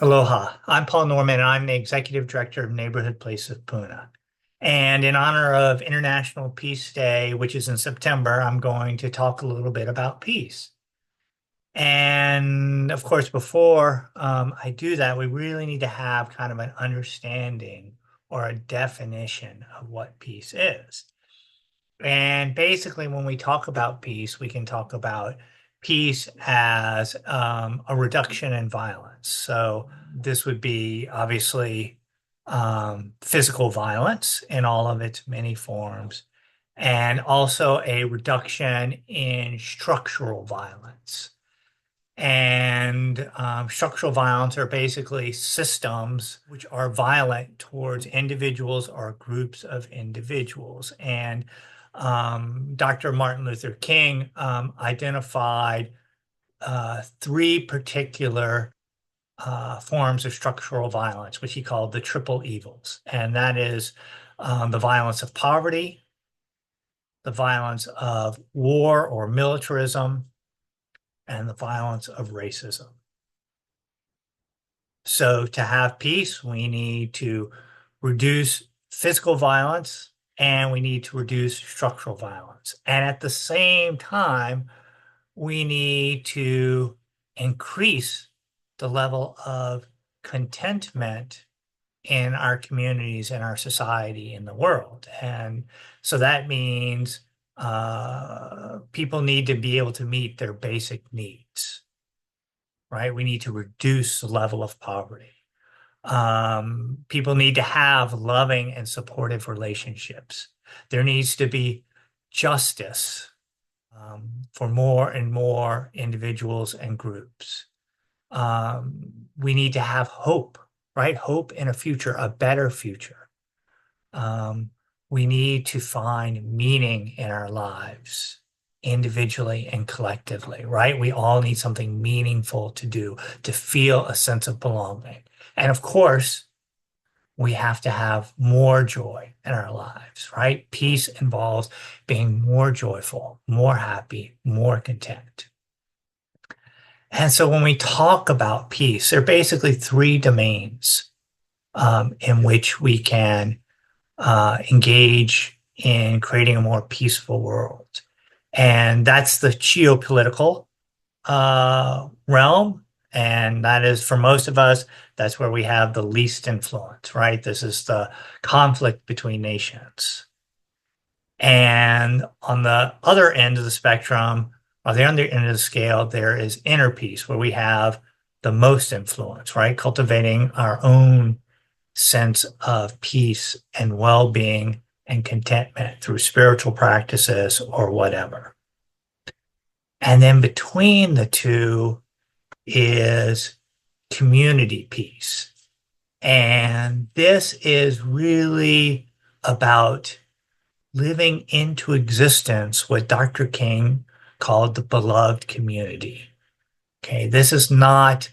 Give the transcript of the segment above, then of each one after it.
Aloha. I'm Paul Norman, and I'm the Executive Director of Neighborhood Place of Puna. And in honor of International Peace Day, which is in September, I'm going to talk a little bit about peace. And of course, before I do that, we really need to have kind of an understanding or a definition of what peace is. And basically, when we talk about peace, we can talk about peace as a reduction in violence. So this would be obviously physical violence in all of its many forms, and also a reduction in structural violence. And structural violence are basically systems which are violent towards individuals or groups of individuals. And Dr. Martin Luther King identified three particular forms of structural violence, which he called the triple evils. And that is the violence of poverty, the violence of war or militarism, and the violence of racism. So to have peace, we need to reduce physical violence and we need to reduce structural violence. And at the same time, we need to increase the level of contentment in our communities, in our society, in the world. And so that means people need to be able to meet their basic needs, right? We need to reduce the level of poverty. People need to have loving and supportive relationships. There needs to be justice for more and more individuals and groups. We need to have hope, right? Hope in a future, a better future. We need to find meaning in our lives, individually and collectively, right? We all need something meaningful to do, to feel a sense of belonging. And of course, we have to have more joy in our lives, right? Peace involves being more joyful, more happy, more content. And so when we talk about peace, there are basically three domains in which we can engage in creating a more peaceful world. And that's the geopolitical realm. And that is, for most of us, that's where we have the least influence, right? This is the conflict between nations. And on the other end of the spectrum, or the other end of the scale, there is inner peace, where we have the most influence, right? Cultivating our own sense of peace and well-being and contentment through spiritual practices or whatever. And then between the two is community peace. And this is really about living into existence what Dr. King called the beloved community. Okay, this is not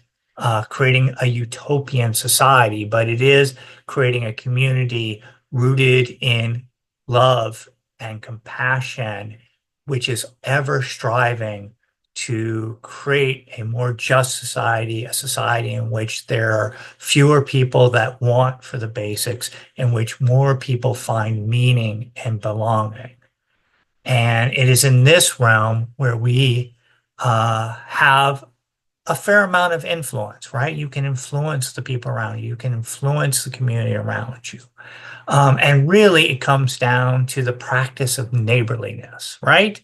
creating a utopian society, but it is creating a community rooted in love and compassion, which is ever striving to create a more just society, a society in which there are fewer people that want for the basics, in which more people find meaning and belonging. And it is in this realm where we have a fair amount of influence, right? You can influence the people around you. You can influence the community around you. And really, it comes down to the practice of neighborliness, right?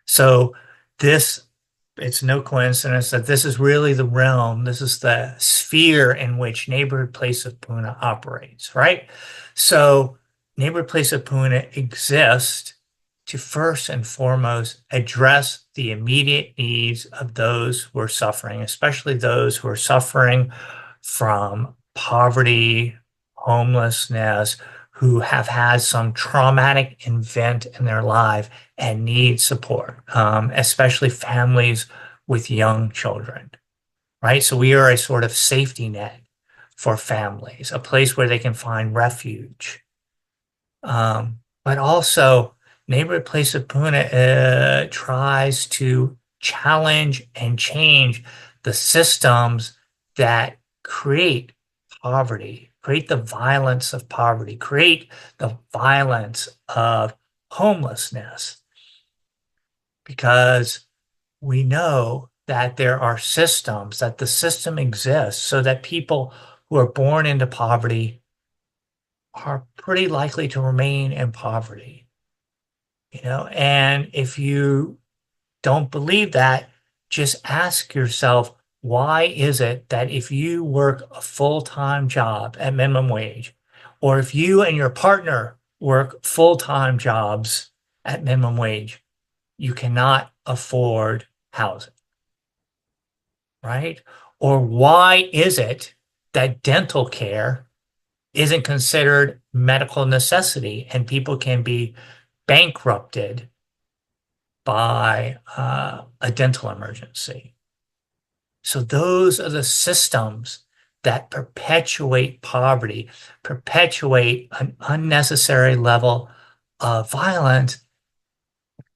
So it's no coincidence that this is really the realm, this is the sphere in which Neighborhood Place of Puna operates, right? So Neighborhood Place of Puna exists to first and foremost address the immediate needs of those who are suffering, especially those who are suffering from poverty, homelessness, who have had some traumatic event in their life and need support, especially families with young children, right? So we are a sort of safety net for families, a place where they can find refuge. But also, Neighborhood Place of Puna tries to challenge and change the systems that create poverty, create the violence of poverty, create the violence of homelessness, because we know that there are systems, that the system exists so that people who are born into poverty are pretty likely to remain in poverty, and if you don't believe that, just ask yourself, why is it that if you work a full-time job at minimum wage, or if you and your partner work full-time jobs at minimum wage, you cannot afford housing, right? Or why is it that dental care isn't considered medical necessity and people can be bankrupted by a dental emergency? So those are the systems that perpetuate poverty, perpetuate an unnecessary level of violence,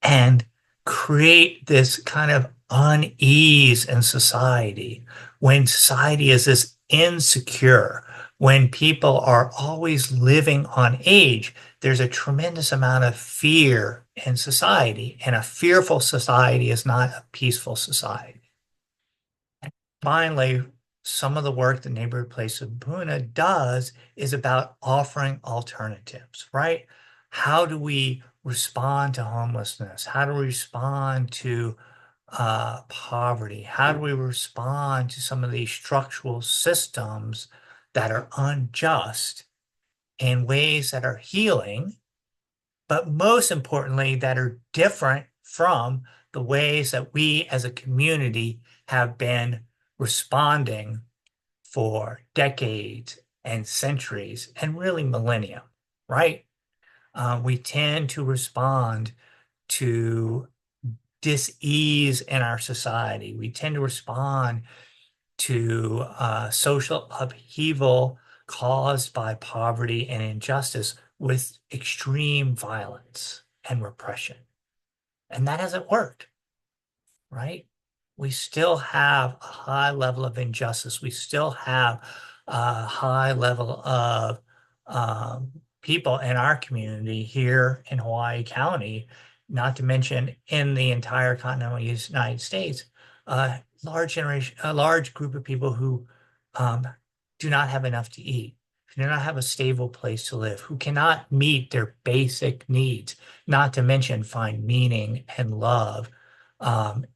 and create this kind of unease in society. When society is this insecure, when people are always living on edge, there's a tremendous amount of fear in society, and a fearful society is not a peaceful society. Finally, some of the work the Neighborhood Place of Puna does is about offering alternatives, right? How do we respond to homelessness? How do we respond to poverty? How do we respond to some of these structural systems that are unjust in ways that are healing, but most importantly, that are different from the ways that we as a community have been responding for decades and centuries and really millennia, right? We tend to respond to dis-ease in our society. We tend to respond to social upheaval caused by poverty and injustice with extreme violence and repression. And that hasn't worked, right? We still have a high level of injustice. We still have a high level of um, people in our community here in Hawaii County, not to mention in the entire continental United States, a large group of people who um, do not have enough to eat, who do not have a stable place to live, who cannot meet their basic needs, not to mention find meaning and love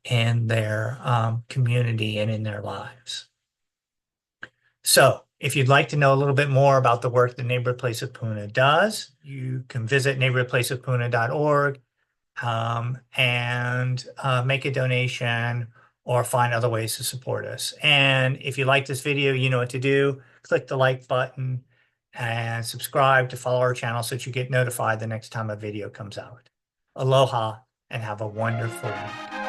in their community and in their lives. So, if you'd like to know a little bit more about the work the Neighborhood Place of Puna does, you can visit neighborhoodplaceofpuna.org and make a donation or find other ways to support us. And if you like this video, you know what to do. Click the like button and subscribe to follow our channel so that you get notified the next time a video comes out. Aloha and have a wonderful week.